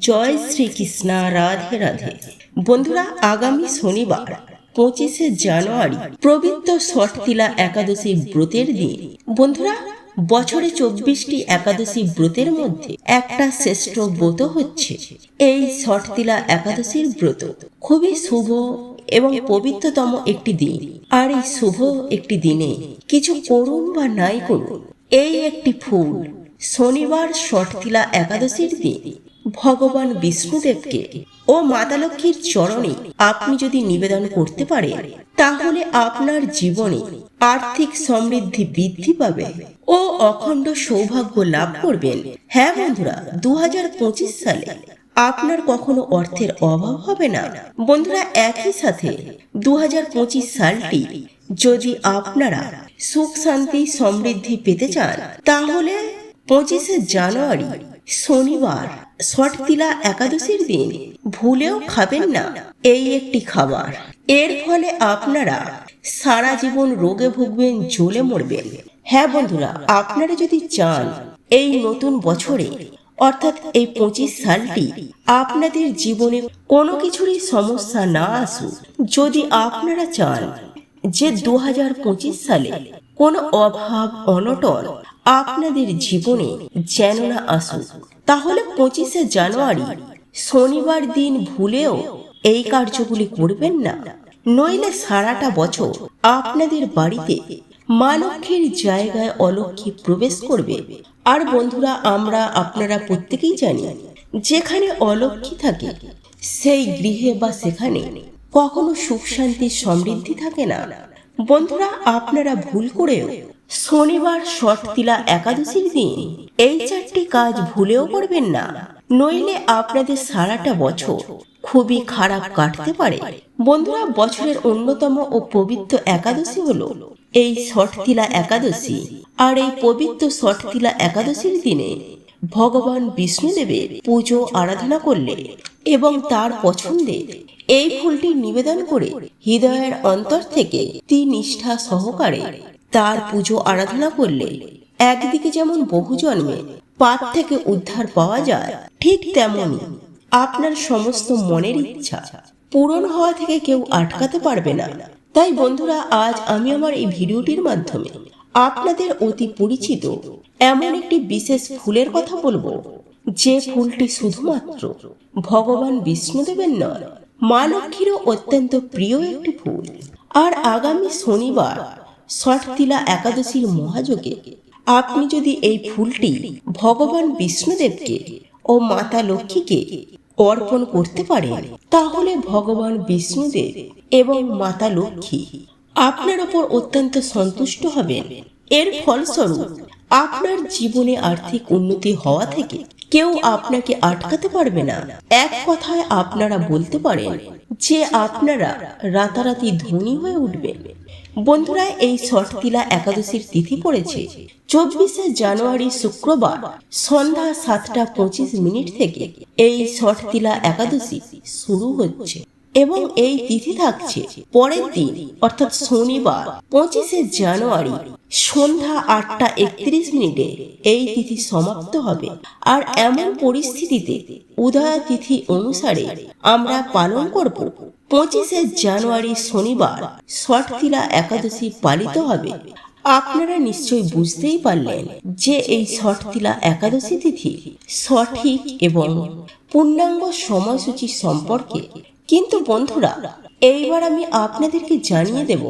জয় শ্রীকৃষ্ণ, রাধে রাধে। বন্ধুরা, আগামী শনিবার 25শে জানুয়ারি পবিত্র ষটতিলা একাদশী ব্রতের দিন। বন্ধুরা, বছরে 24টি একাদশী ব্রতের মধ্যে একটা শ্রেষ্ঠ ব্রত হচ্ছে এই ষটতিলা একাদশীর ব্রত। খুবই শুভ এবং পবিত্রতম একটি দিন। আর এই শুভ একটি দিনে কিছু করুন বা নাই করুন, এই একটি ফুল শনিবার ষটতিলা একাদশীর দিন ভগবান বিষ্ণুদেবকে ও মাতা লক্ষ্মীর চরণে আপনি যদি নিবেদন করতে পারেন, তাহলে আপনার জীবনে আর্থিক সমৃদ্ধি বৃদ্ধি পাবে ও অখণ্ড সৌভাগ্য লাভ করবেন। হ্যাঁ বন্ধুরা, 2025 সালে আপনার কখনো অর্থের অভাব হবে না। বন্ধুরা, একই সাথে 2025 সালটি যদি আপনারা সুখ শান্তি সমৃদ্ধি পেতে চান, তাহলে 25শে জানুয়ারি শনিবার ষটতিলা একাদশীর দিন ভুলেও খাবেন না এই একটি খাবার। এর ফলে আপনারা সারা জীবন রোগে ভুগবেন, জ্বলে মরবেন। হ্যাঁ বন্ধুরা, আপনারা যদি চান এই নতুন বছরে অর্থাৎ এই 25 সালটি আপনাদের জীবনে কোনো কিছুরই সমস্যা না আসুক, যদি আপনারা চান যে 2025 সালে কোনো অভাব অনটন আপনাদের জীবনে যেন না আসুক, তাহলে 25শে জানুয়ারি শনিবার দিন ভুলেও এই কার্যগুলি করবেন না। নইলে সারাটা বছর আপনাদের বাড়িতে মা লক্ষ্মীর জায়গায় অলক্ষ্মী প্রবেশ করবে। আর বন্ধুরা, আপনারা প্রত্যেকেই জানি, যেখানে অলক্ষ্মী থাকে সেই গৃহে বা সেখানে কখনো সুখ শান্তি সমৃদ্ধি থাকে না। বন্ধুরা, আপনারা ভুল করেও শনিবার ষটতিলা একাদশীর দিন এই 4টি কাজ ভুলেও করবেন না, নইলে আপনাদের সারাটা বছর খুবই খারাপ কাটতে পারে। বন্ধুরা, বছরের অন্যতম ও পবিত্র একাদশী হলো এই ষটতিলা একাদশী। আর এই পবিত্র ষটতিলা একাদশীর দিনে ভগবান বিষ্ণুদেবের পুজো আরাধনা করলে এবং তার পছন্দে এই ফুলটি নিবেদন করে হৃদয়ের অন্তর থেকে নিষ্ঠা সহকারে তার পুজো আরাধনা করলে একদিকে যেমন বহু জন্মে পাপ থেকে উদ্ধার পাওয়া যায়, ঠিক তেমনি আপনার সমস্ত মনের ইচ্ছা পূরণ হওয়া থেকে কেউ আটকাতে পারবে না। তাই বন্ধুরা, আজ আমি আমার এই ভিডিওটির মাধ্যমে আপনাদের অতি পরিচিত এমন একটি বিশেষ ফুলের কথা বলবো, যে ফুলটি শুধুমাত্র ভগবান বিষ্ণুদেবের নয়, মা লক্ষ্মীরও অত্যন্ত প্রিয় একটি ফুল। আর আগামী শনিবার ষটতিলা একাদশীর মহাযোগে আপনি যদি এই ফুলটি ভগবান বিষ্ণুদেবকে ও মাতা লক্ষ্মীকে অর্পণ করতে পারেন, তাহলে ভগবান বিষ্ণুদেব এবং মাতা লক্ষ্মী আপনার ওপর অত্যন্ত সন্তুষ্ট হবেন। এর ফলস্বরূপ আপনার জীবনে আর্থিক উন্নতি হওয়া থেকে কেউ আপনাকে আটকাতে পারবে না। এক কথায় আপনারা বলতে পারেন যে আপনারা রাতারাতি ধনী হয়ে উঠবেন। বন্ধুরা, এই ষটতিলা একাদশীর তিথি পড়েছে 24শে জানুয়ারি শুক্রবার সন্ধ্যা 7:25 থেকে এই ষটতিলা একাদশী শুরু হচ্ছে এবং এই তিথি থাকছে পরের দিন অর্থাৎ শনিবার 25শে জানুয়ারি সন্ধ্যা 8:31 এই তিথি সমাপ্ত হবে। আর এমন পরিস্থিতিতে উদয় তিথি অনুসারে আমরা পালন করব 25শে জানুয়ারি শনিবার ষটতিলা একাদশী পালিত হবে। আপনারা নিশ্চয়ই বুঝতেই পারলেন যে এই ষটতিলা একাদশী তিথি সঠিক এবং পূর্ণাঙ্গ সময়সূচি সম্পর্কে। কিন্তু বন্ধুরা, এইবার আমি আপনাদেরকে জানিয়ে দেব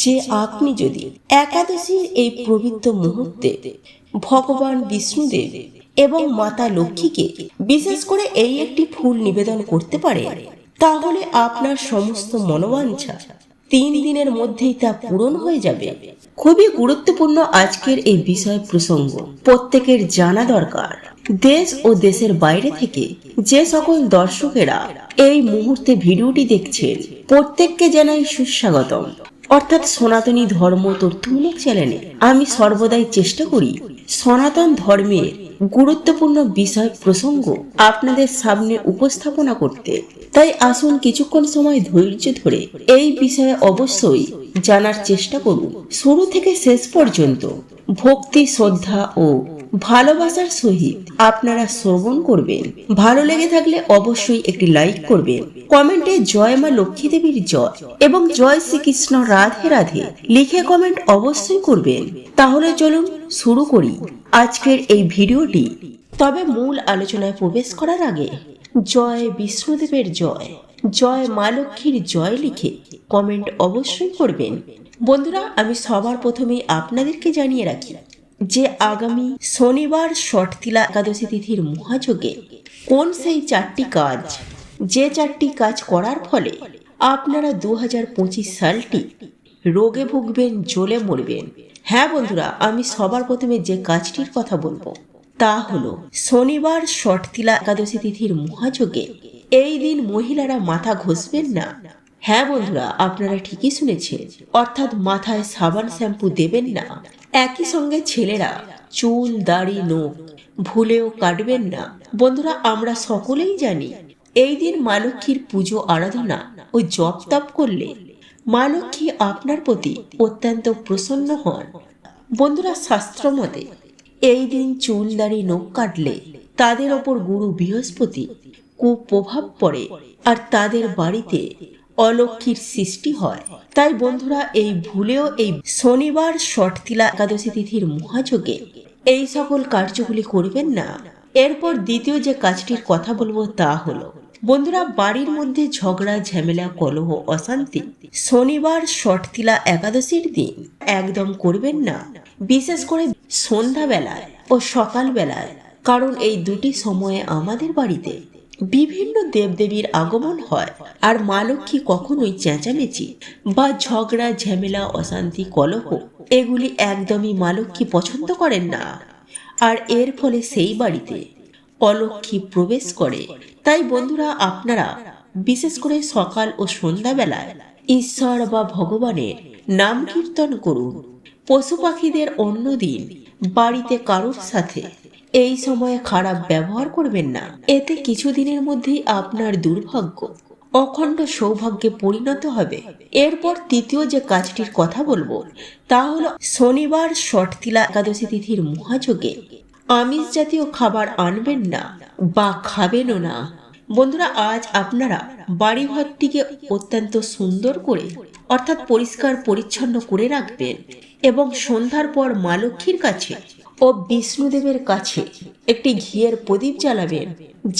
যে আপনি যদি একাদশীর এই পবিত্র মুহূর্তে ভগবান বিষ্ণুদেব এবং মাতা লক্ষ্মীকে বিশেষ করে এই একটি ফুল নিবেদন করতে পারেন, তাহলে আপনার সমস্ত মনোবাঞ্ছা 3 দিনের মধ্যেই তা পূরণ হয়ে যাবে। খুবই গুরুত্বপূর্ণ আজকের এই বিষয় প্রসঙ্গ, প্রত্যেকের জানা দরকার। দেশ ও দেশের বাইরে থেকে যে সকল দর্শকেরা এই মুহূর্তে ভিডিওটি দেখছেন, প্রত্যেককে জানাই সুস্বাগতম। অর্থাৎ সনাতনী ধর্ম তথ্যমূলক চ্যানেলে আমি সর্বদাই চেষ্টা করি সনাতন ধর্মের গুরুত্বপূর্ণ বিষয় প্রসঙ্গ আপনাদের সামনে উপস্থাপনা করতে। তাই আসুন কিছুক্ষণ সময় ধৈর্য ধরে এই বিষয়ে অবশ্যই জানার চেষ্টা করুন। শুরু থেকে শেষ পর্যন্ত ভক্তি, শ্রদ্ধা ও ভালোবাসার সহিত আপনারা শ্রবণ করবেন। ভালো লেগে থাকলে অবশ্যই একটি লাইক করবেন, কমেন্টে জয় মা লক্ষ্মী দেবীর জয় এবং জয় শ্রীকৃষ্ণ রাধে রাধে লিখে কমেন্ট অবশ্যই করবেন। তাহলে চলুন শুরু করি আজকের এই ভিডিওটি। তবে মূল আলোচনায় প্রবেশ করার আগে জয় বিষ্ণুদেবের জয়, জয় মা লক্ষ্মীর জয় লিখে কমেন্ট অবশ্যই করবেন। বন্ধুরা, আমি সবার প্রথমেই আপনাদেরকে জানিয়ে রাখি যে আগামী শনিবার ষটতিলা একাদশী তিথির মহাযোগে কোন সেই 4টি কাজ, যে 4টি কাজ করার ফলে আপনারা 2025 সালটি রোগে ভুগবেন, জ্বলে মরবেন। হ্যাঁ বন্ধুরা, আমি সবার প্রথমে যে কাজটির কথা বলবো তা হলো শনিবার ষটতিলা একাদশী তিথির মহাযোগে এই দিন মহিলারা মাথা ঘষবেন না। হ্যাঁ বন্ধুরা, আপনারা ঠিকই শুনেছেন, অর্থাৎ মাথায় সাবান শ্যাম্পু দেবেন না। একই সঙ্গে ছেলেরা চুল দাড়ি নখ ভুলেও কাটবেন না। বন্ধুরা, আমরা সকলেই জানি এই দিন মা লক্ষ্মীর পুজো আরাধনা ও জপ তপ করলে মা লক্ষ্মী আপনার প্রতি অত্যন্ত প্রসন্ন হন। বন্ধুরা, শাস্ত্র মতে এই দিন চুল দাড়ি নখ কাটলে তাদের ওপর গুরু বৃহস্পতি কুপ্রভাব পড়ে আর তাদের বাড়িতে অলক্ষ্মীর সৃষ্টি হয়। তাই বন্ধুরা, এই ভুলেও এই শনিবার ষটতিলা একাদশী তিথির মহাযোগে এই সকল কার্যগুলি করবেন না। এরপর দ্বিতীয় যে কাজটির কথা বলবো তা হলো বন্ধুরা, বাড়ির মধ্যে ঝগড়া ঝামেলা কলহ অশান্তি শনিবার ষটতিলা একাদশীর দিন একদম করবেন না, বিশেষ করে সন্ধ্যাবেলায় ও সকালবেলায়। কারণ এই দুটি সময়ে আমাদের বাড়িতে বিভিন্ন দেবদেবীর আগমন হয় আর মা লক্ষ্মী কখনোই চেঁচামেচি বা ঝগড়া ঝামেলা অশান্তি কলহ এগুলি একদমই মা লক্ষ্মী পছন্দ করেন না। আর এর ফলে সেই বাড়িতে অলক্ষ্মী প্রবেশ করে। তাই বন্ধুরা, আপনারা বিশেষ করে সকাল ও সন্ধ্যাবেলায় ঈশ্বর বা ভগবানের নাম কীর্তন করুন। পশু পাখিদের অন্যদিন বাড়িতে কারোর সাথে এই সময়ে খারাপ ব্যবহার করবেন না। এতে কিছুদিনের মধ্যেই আপনার দুর্ভাগ্য অখণ্ড সৌভাগ্যে পরিণত হবে। এরপর তৃতীয় যে কাজটির কথা বলবো তা হলো শনিবার ষটতিলা একাদশী তিথির মহাযোগে আমিষ জাতীয় খাবার আনবেন না বা খাবেনও না। বন্ধুরা, আজ আপনারা বাড়িঘরটিকে অত্যন্ত সুন্দর করে অর্থাৎ পরিষ্কার পরিচ্ছন্ন করে রাখবেন এবং সন্ধ্যার পর মা লক্ষ্মীর কাছে ও বিষ্ণুদেবের কাছে একটি ঘিয়ের প্রদীপ জ্বালাবেন।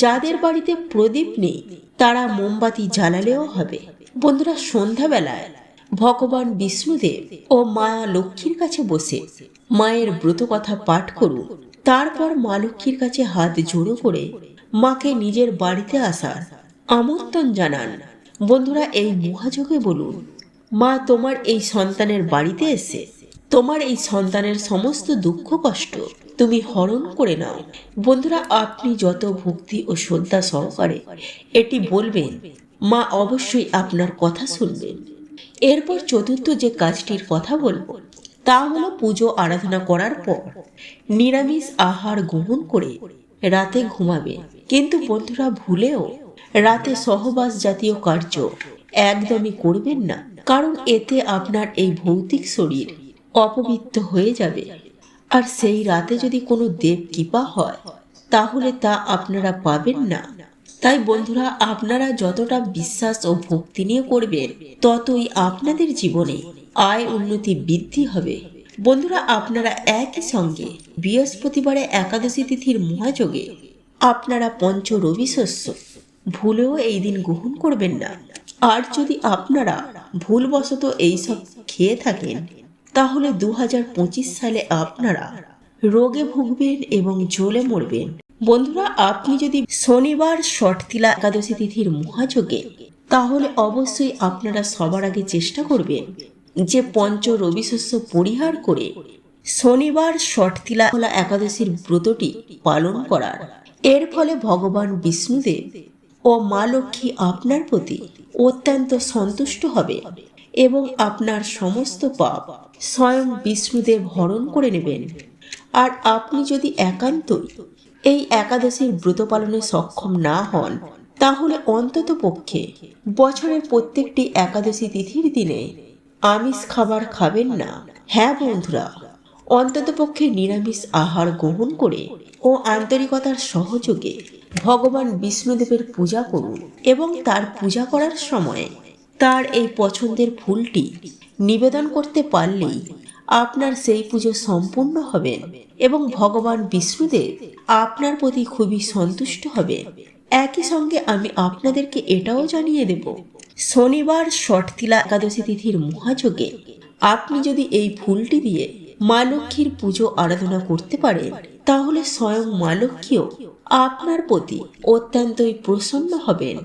যাদের বাড়িতে প্রদীপ নেই তারা মোমবাতি জ্বালালেও হবে। বন্ধুরা, সন্ধ্যাবেলায় ভগবান বিষ্ণুদেব ও মা লক্ষ্মীর কাছে বসে মায়ের ব্রত কথা পাঠ করুন। তারপর মা লক্ষ্মীর কাছে হাত জোড়ো করে মাকে নিজের বাড়িতে আসার আমন্ত্রণ জানান। বন্ধুরা, এই মহাযোগে বলুন, মা তোমার এই সন্তানের বাড়িতে এসে তোমার এই সন্তানের সমস্ত দুঃখ কষ্ট তুমি হরণ করে নাও। বন্ধুরা, আপনি যত ভক্তি ও শ্রদ্ধা সহকারে এটি বলবেন, মা অবশ্যই আপনার কথা শুনবেন। এরপর চতুর্থ যে কাজটির কথা বলবো তা হলো পুজো আরাধনা করার পর নিরামিষ আহার গ্রহণ করে রাতে ঘুমাবে। কিন্তু বন্ধুরা, ভুলেও রাতে সহবাস জাতীয় কার্য একদমই করবেন না, কারণ এতে আপনার এই ভৌতিক শরীর অপবিত্র হয়ে যাবে। আর সেই রাতে যদি কোনো দেব কৃপা হয় তাহলে তা আপনারা পাবেন না। তাই বন্ধুরা, আপনারা যতটা বিশ্বাস ও ভক্তি নিয়ে করবেন ততই আপনাদের জীবনে আয় উন্নতি বৃদ্ধি হবে। বন্ধুরা, আপনারা একই সঙ্গে বৃহস্পতিবারে একাদশী তিথির মহাযোগে আপনারা পঞ্চ রবি শস্য ভুলেও এই দিন গ্রহণ করবেন না। আর যদি আপনারা ভুলবশত এইসব খেয়ে থাকেন তাহলে 2025 সালে আপনারা রোগে ভুগবেন এবং জ্বলে মরবেন। বন্ধুরা, আপনি যদি শনিবার ষটতিলা একাদশী তিথির মহাযোগে তাহলে অবশ্যই আপনারা সবার আগে চেষ্টা করবেন যে পঞ্চ রবি শস্য পরিহার করে শনিবার ষটতিলা একাদশীর ব্রতটি পালন করার। এর ফলে ভগবান বিষ্ণুদেব ও মা লক্ষ্মী আপনার প্রতি অত্যন্ত সন্তুষ্ট হবে এবং আপনার সমস্ত পাপ স্বয়ং বিষ্ণুদেব হরণ করে নেবেন। আর আপনি যদি একান্তই এই একাদশীর ব্রত পালনে সক্ষম না হন তাহলে অন্তত পক্ষে বছরের প্রত্যেকটি একাদশী তিথির দিনে আমিষ খাবার খাবেন না। হ্যাঁ বন্ধুরা, অন্ততপক্ষে নিরামিষ আহার গ্রহণ করে ও আন্তরিকতার সহযোগে ভগবান বিষ্ণুদেবের পূজা করুন এবং তার পূজা করার সময় তার এই পছন্দের ফুলটি নিবেদন করতে পারলেই আপনার সেই পুজো সম্পূর্ণ হবে এবং ভগবান বিষ্ণুদেব আপনার প্রতি খুবই সন্তুষ্ট হবে। একই সঙ্গে আমি আপনাদেরকে এটাও জানিয়ে দেব, শনিবার ষটতিলা একাদশী তিথির মহাযোগে আপনি যদি এই ফুলটি দিয়ে মা লক্ষ্মীর পুজো আরাধনা করতে পারেন তাহলে স্বয়ং মা লক্ষ্মীও আপনার প্রতি অত্যন্তই প্রসন্ন হবেন।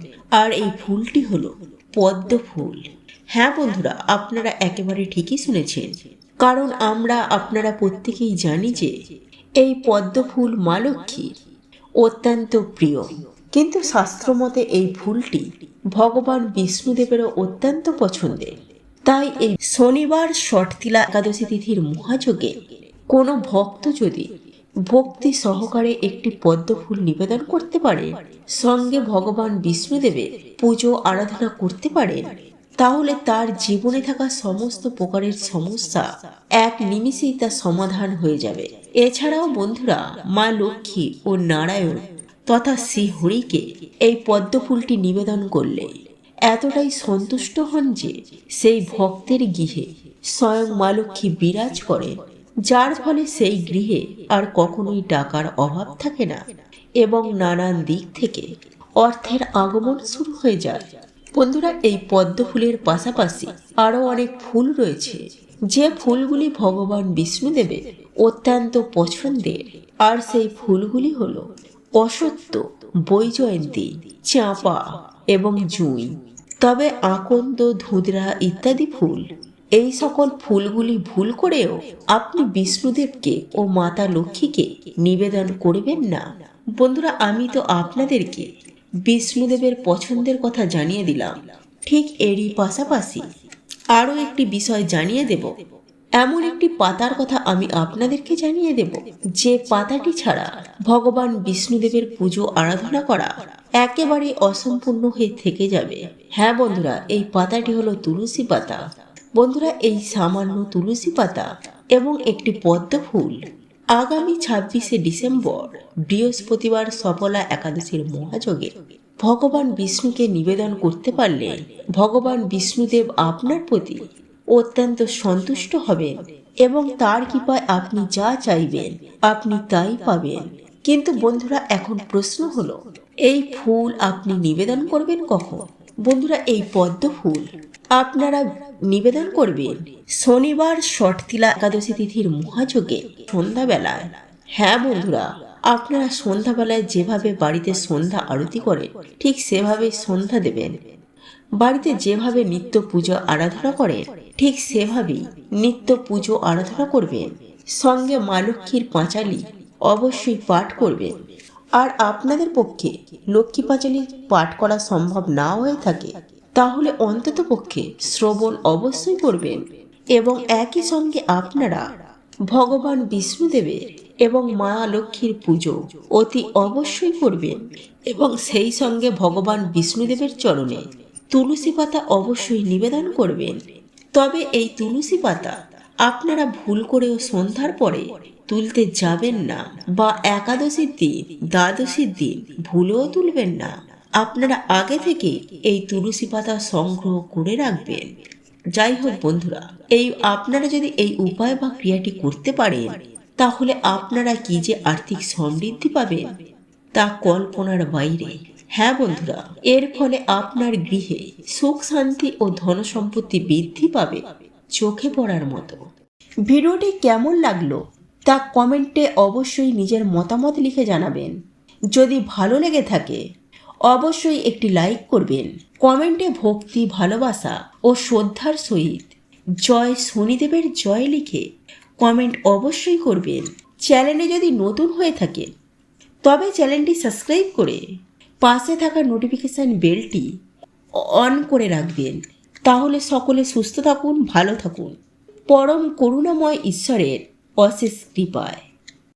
আর এই ফুলটি হলো পদ্ম ফুল। হ্যাঁ বন্ধুরা, আপনারা একেবারে ঠিকই শুনেছেন, কারণ আপনারা প্রত্যেকেই জানি যে এই পদ্ম ফুল মা লক্ষ্মীর অত্যন্ত প্রিয়। কিন্তু শাস্ত্রমতে এই ফুলটি ভগবান বিষ্ণুদেবেরও অত্যন্ত পছন্দের। তাই এই শনিবার ষটতিলা একাদশী তিথির মহাযোগে কোনো ভক্ত যদি ভক্তি সহকারে একটি পদ্ম ফুল নিবেদন করতে পারে, সঙ্গে ভগবান বিষ্ণুদেবের পুজো আরাধনা করতে পারেন, তাহলে তার জীবনে থাকা সমস্ত প্রকারের সমস্যা এক নিমিষেই তা সমাধান হয়ে যাবে। এছাড়াও বন্ধুরা, মা লক্ষ্মী ও নারায়ণ তথা শ্রীহরিকে এই পদ্ম ফুলটি নিবেদন করলে এতটাই সন্তুষ্ট হন যে সেই ভক্তের গৃহে স্বয়ং মা লক্ষ্মী বিরাজ করেন, যার ফলে সেই গৃহে আর কখনোই টাকার অভাব থাকে না এবং নানান দিক থেকে অর্থের আগমন শুরু হয়ে যায়। বন্ধুরা, এই পদ্ম ফুলের পাশাপাশি আরও অনেক ফুল রয়েছে যে ফুলগুলি ভগবান বিষ্ণুদেবের অত্যন্ত পছন্দের। আর সেই ফুলগুলি হলো অশ্বত্থ, বৈজয়ন্তী, চাঁপা এবং জুঁই। তবে আকন্দ, ধুতরা ইত্যাদি ফুল, এই সকল ফুলগুলি ভুল করেও আপনি বিষ্ণুদেবকে ও মাতা লক্ষ্মীকে নিবেদন করবেন না। বন্ধুরা, আমি তো আপনাদেরকে বিষ্ণুদেবের পছন্দের কথা জানিয়ে দিলাম, ঠিক এরই পাশাপাশি আরও একটি বিষয় জানিয়ে দেব। এমন একটি পাতার কথা আমি আপনাদেরকে জানিয়ে দেব যে পাতাটি ছাড়া ভগবান বিষ্ণুদেবের পুজো আরাধনা করা একেবারে অসম্পূর্ণ হয়ে থেকে যাবে। হ্যাঁ বন্ধুরা, এই পাতাটি হলো তুলসী পাতা। বন্ধুরা, এই সামান্য তুলসী পাতা এবং একটি পদ্ম ফুল আগামী 26শে ডিসেম্বর বৃহস্পতিবার সফলা একাদশীর মহাযোগে ভগবান বিষ্ণুকে নিবেদন করতে পারলে ভগবান বিষ্ণুদেব আপনার প্রতি অত্যন্ত সন্তুষ্ট হবেন এবং তার কৃপায় আপনি যা চাইবেন আপনি তাই পাবেন। কিন্তু বন্ধুরা, এখন প্রশ্ন হলো, এই ফুল আপনি নিবেদন করবেন কখন? বন্ধুরা, এই পদ্ম ফুল আপনারা নিবেদন করবেন শনিবার ষটতিলা একাদশী তিথির মহাযোগে সন্ধ্যাবেলায়। হ্যাঁ বন্ধুরা, আপনারা সন্ধ্যাবেলায় যেভাবে বাড়িতে সন্ধ্যা আরতি করেন ঠিক সেভাবে সন্ধ্যা দেবেন। বাড়িতে যেভাবে নিত্য পুজো আরাধনা করেন ঠিক সেভাবেই নিত্য পুজো আরাধনা করবেন। সঙ্গে মা লক্ষ্মীর পাঁচালী অবশ্যই পাঠ করবেন। আর আপনাদের পক্ষে লক্ষ্মী পাঁচালী পাঠ করা সম্ভব না হয়ে থাকে তাহলে অন্তত পক্ষে শ্রবণ অবশ্যই করবেন এবং একই সঙ্গে আপনারা ভগবান বিষ্ণুদেবের এবং মা লক্ষ্মীর পুজো অতি অবশ্যই করবেন এবং সেই সঙ্গে ভগবান বিষ্ণুদেবের চরণে তুলসী পাতা অবশ্যই নিবেদন করবেন। তবে এই তুলসী পাতা আপনারা ভুল করেও সন্ধ্যার পরে তুলতে যাবেন না বা একাদশীর দিন, দ্বাদশীর দিন ভুলেও তুলবেন না। আপনারা আগে থেকে এই তুলসী পাতা সংগ্রহ করে রাখবেন। যাই হোক বন্ধুরা, আপনারা যদি এই উপায় বা ক্রিয়াটি করতে পারেন তাহলে আপনারা কি যে আর্থিক সমৃদ্ধি পাবেন তা কল্পনার বাইরে। হ্যাঁ বন্ধুরা, এর ফলে আপনার গৃহে সুখ শান্তি ও ধন সম্পত্তি বৃদ্ধি পাবে চোখে পড়ার মতো। ভিডিওটি কেমন লাগলো তা কমেন্টে অবশ্যই নিজের মতামত লিখে জানাবেন। যদি ভালো লেগে থাকে অবশ্যই একটি লাইক করবেন। কমেন্টে ভক্তি, ভালোবাসা ও শ্রদ্ধার সহিত জয় শনিদেবের জয় লিখে কমেন্ট অবশ্যই করবেন। চ্যানেলে যদি নতুন হয়ে থাকেন তবে চ্যানেলটি সাবস্ক্রাইব করে পাশে থাকা নোটিফিকেশান বেলটি অন করে রাখবেন। তাহলে সকলে সুস্থ থাকুন, ভালো থাকুন, পরম করুণাময় ঈশ্বরের অশেষ কৃপায়।